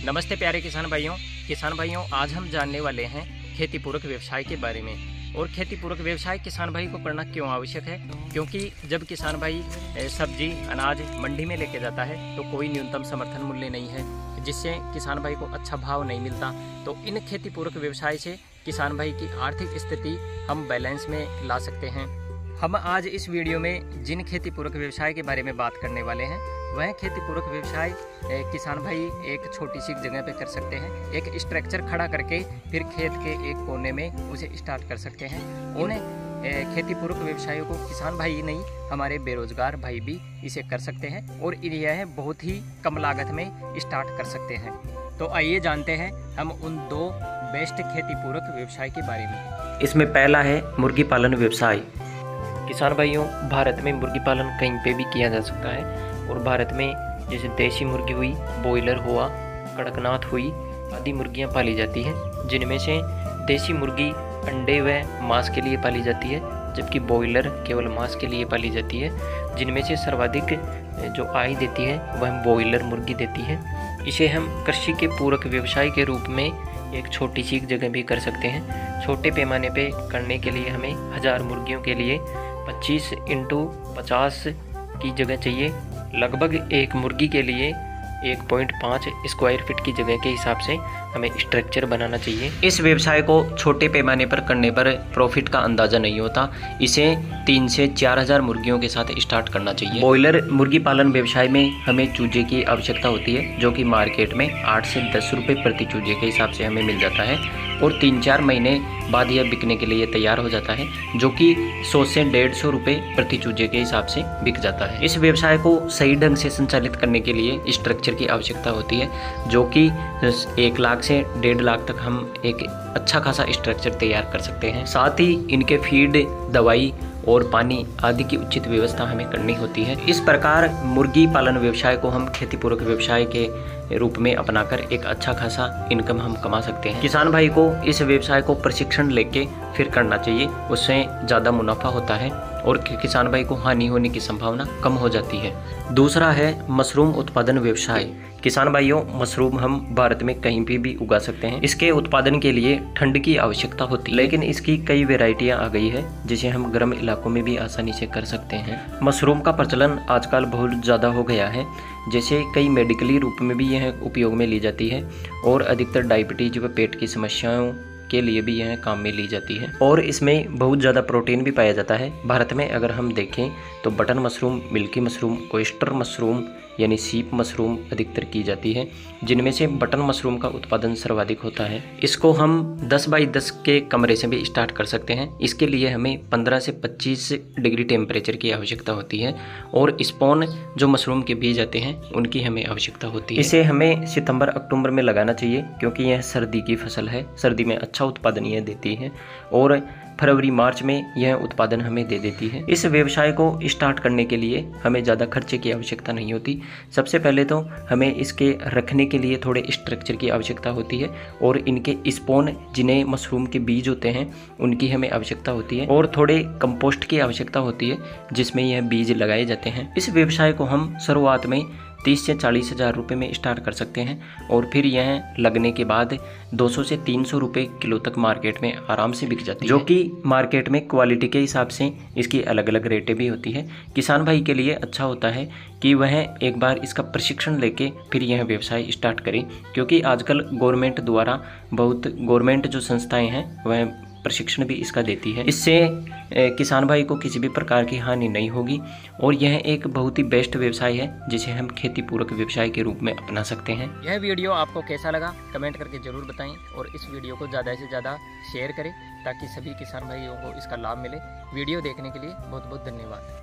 नमस्ते प्यारे किसान भाइयों, आज हम जानने वाले हैं खेती पूरक व्यवसाय के बारे में। और खेती पूरक व्यवसाय किसान भाई को करना क्यों आवश्यक है? क्योंकि जब किसान भाई सब्जी अनाज मंडी में लेके जाता है तो कोई न्यूनतम समर्थन मूल्य नहीं है, जिससे किसान भाई को अच्छा भाव नहीं मिलता। तो इन खेती पूरक व्यवसाय से किसान भाई की आर्थिक स्थिति हम बैलेंस में ला सकते हैं। हम आज इस वीडियो में जिन खेती पूरक व्यवसाय के बारे में बात करने वाले हैं वह खेती पूरक व्यवसाय किसान भाई एक छोटी सी जगह पे कर सकते हैं। एक स्ट्रक्चर खड़ा करके फिर खेत के एक कोने में उसे स्टार्ट कर सकते हैं। उन्हें खेती पूरक व्यवसायों को किसान भाई ही नहीं, हमारे बेरोजगार भाई भी इसे कर सकते हैं और यह बहुत ही कम लागत में स्टार्ट कर सकते हैं। तो आइए जानते हैं हम उन दो बेस्ट खेती पूरक व्यवसाय के बारे में। इसमें पहला है मुर्गी पालन व्यवसाय। किसान भाइयों, भारत में मुर्गी पालन कहीं पे भी किया जा सकता है और भारत में जैसे देसी मुर्गी हुई, बॉयलर हुआ, कड़कनाथ हुई आदि मुर्गियां पाली जाती हैं, जिनमें से देसी मुर्गी अंडे व मांस के लिए पाली जाती है, जबकि बॉयलर केवल मांस के लिए पाली जाती है। जिनमें से सर्वाधिक जो आय देती है वह बॉयलर मुर्गी देती है। इसे हम कृषि के पूरक व्यवसाय के रूप में एक छोटी सी जगह भी कर सकते हैं। छोटे पैमाने पे करने के लिए हमें 1000 मुर्गियों के लिए 25 × 50 की जगह चाहिए। लगभग एक मुर्गी के लिए 1.5 स्क्वायर फीट की जगह के हिसाब से हमें स्ट्रक्चर बनाना चाहिए। इस व्यवसाय को छोटे पैमाने पर करने पर प्रॉफिट का अंदाजा नहीं होता। इसे 3 से 4000 मुर्गियों के साथ स्टार्ट करना चाहिए। बॉयलर मुर्गी पालन व्यवसाय में हमें चूजे की आवश्यकता होती है, जो कि मार्केट में 8 से 10 रुपये प्रति चूजे के हिसाब से हमें मिल जाता है और 3-4 महीने बाद यह बिकने के लिए तैयार हो जाता है, जो कि 100 से 150 रुपये प्रति चूजे के हिसाब से बिक जाता है। इस व्यवसाय को सही ढंग से संचालित करने के लिए स्ट्रक्चर की आवश्यकता होती है, जो कि 1 लाख से 1.5 लाख तक हम एक अच्छा खासा स्ट्रक्चर तैयार कर सकते हैं। साथ ही इनके फीड, दवाई और पानी आदि की उचित व्यवस्था हमें करनी होती है। इस प्रकार मुर्गी पालन व्यवसाय को हम खेती पूरक व्यवसाय के रूप में अपनाकर एक अच्छा खासा इनकम हम कमा सकते हैं। किसान भाई को इस व्यवसाय को प्रशिक्षण लेके फिर करना चाहिए, उससे ज़्यादा मुनाफा होता है और किसान भाई को हानि होने की संभावना कम हो जाती है। दूसरा है मशरूम उत्पादन व्यवसाय। किसान भाइयों, मशरूम हम भारत में कहीं भी उगा सकते हैं। इसके उत्पादन के लिए ठंड की आवश्यकता होती है, लेकिन इसकी कई वेराइटियां आ गई है जिसे हम गर्म इलाकों में भी आसानी से कर सकते हैं। मशरूम का प्रचलन आजकल बहुत ज़्यादा हो गया है, जैसे कई मेडिकली रूप में भी यह उपयोग में ली जाती है और अधिकतर डायबिटीज व पेट की समस्याओं के लिए भी यह काम में ली जाती है और इसमें बहुत ज़्यादा प्रोटीन भी पाया जाता है। भारत में अगर हम देखें तो button mushroom, milky mushroom, oyster mushroom यानी सीप मशरूम अधिकतर की जाती है, जिनमें से बटन मशरूम का उत्पादन सर्वाधिक होता है। इसको हम 10 बाई 10 के कमरे से भी स्टार्ट कर सकते हैं। इसके लिए हमें 15 से 25 डिग्री टेम्परेचर की आवश्यकता होती है और स्पॉन जो मशरूम के बीज आते हैं उनकी हमें आवश्यकता होती है। इसे हमें सितंबर-अक्टूबर में लगाना चाहिए, क्योंकि यह सर्दी की फसल है, सर्दी में अच्छा उत्पादन यह देती है और फरवरी-मार्च में यह उत्पादन हमें दे देती है। इस व्यवसाय को स्टार्ट करने के लिए हमें ज़्यादा खर्चे की आवश्यकता नहीं होती। सबसे पहले तो हमें इसके रखने के लिए थोड़े स्ट्रक्चर की आवश्यकता होती है और इनके स्पॉन, जिन्हें मशरूम के बीज होते हैं, उनकी हमें आवश्यकता होती है और थोड़े कंपोस्ट की आवश्यकता होती है जिसमें यह बीज लगाए जाते हैं। इस व्यवसाय को हम शुरुआत में 30 से 40 हज़ार रुपये में स्टार्ट कर सकते हैं और फिर यह लगने के बाद 200 से 300 रुपये किलो तक मार्केट में आराम से बिक जाती है, जो कि मार्केट में क्वालिटी के हिसाब से इसकी अलग अलग रेटें भी होती है। किसान भाई के लिए अच्छा होता है कि वह एक बार इसका प्रशिक्षण लेके फिर यह व्यवसाय स्टार्ट करें, क्योंकि आजकल गवर्नमेंट द्वारा गवर्नमेंट जो संस्थाएँ हैं वह प्रशिक्षण भी इसका देती है। इससे किसान भाई को किसी भी प्रकार की हानि नहीं होगी और यह एक बहुत ही बेस्ट व्यवसाय है जिसे हम खेती पूरक व्यवसाय के रूप में अपना सकते हैं। यह वीडियो आपको कैसा लगा कमेंट करके जरूर बताएं और इस वीडियो को ज़्यादा से ज़्यादा शेयर करें ताकि सभी किसान भाइयों को इसका लाभ मिले। वीडियो देखने के लिए बहुत बहुत धन्यवाद।